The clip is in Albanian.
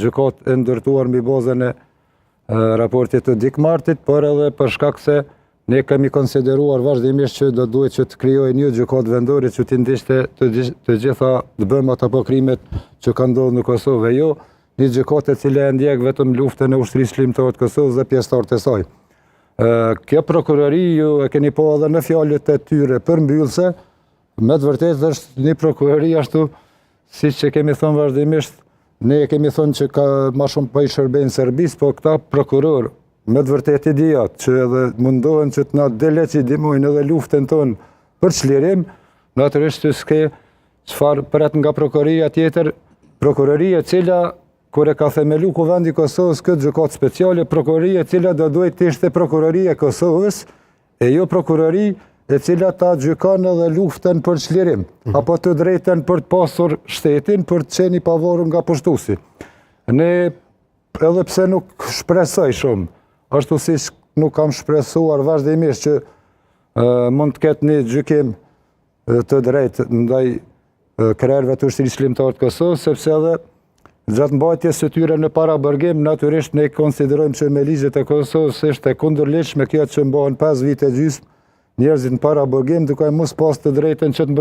gjykatë e ndërtuar mbi bazën e raportit të Dikmartit, por edhe për shkak se ne kemi konsideruar vazhdimisht që do duhet që të krijojë një gjykatë vendore që të ndiqte të gjitha dëbëmat apo krimet që kanë ndodhur në Kosovë, jo një gjykatë e cila e ndjek vetëm luftën e ushtrisë shërlimtare të Kosovës dhe pjesëtarët e saj. Kjo prokurori ju e keni po edhe në fjalët e tyre përmbyllse, me të vërtetë është një prokurori ashtu, siç e kemi thënë vazhdimisht, ne e kemi thënë që ka ma shumë pa i shërbejnë Serbisë, po këta prokuror, me të vërtetë idiot, që edhe mundohen që të na delegjimojnë edhe luftën tonë për çlirim, natyrisht që s'ke çfarë pret nga prokuroria tjetër, prokuroria e cila kur e ka themelu Kuvendi i Kosovës këtë gjykatë speciale, prokuroria e cila do duhet të ishte prokuroria e Kosovës, e jo prokurori e cila ta gjykon edhe luftën për çlirim, apo të drejtën për të pasur shtetin, për të qenë i pavarur nga pushtuesi. Ne edhe pse nuk shpresoj shumë, ashtu si nuk kam shpresuar vazhdimisht që mund të ketë një gjykim të drejtë ndaj krerëve të ushtrisë shërlimtare të Kosovës, sepse edhe gjatë mbajtjes së tyre në parabërgim, natyrisht ne konsiderojmë që me ligjet e Kosovës është e kundërligjshme kjo që mbahen 5 vite gjysmë njerëzit në parabërgim, duke mos pas të drejtën që të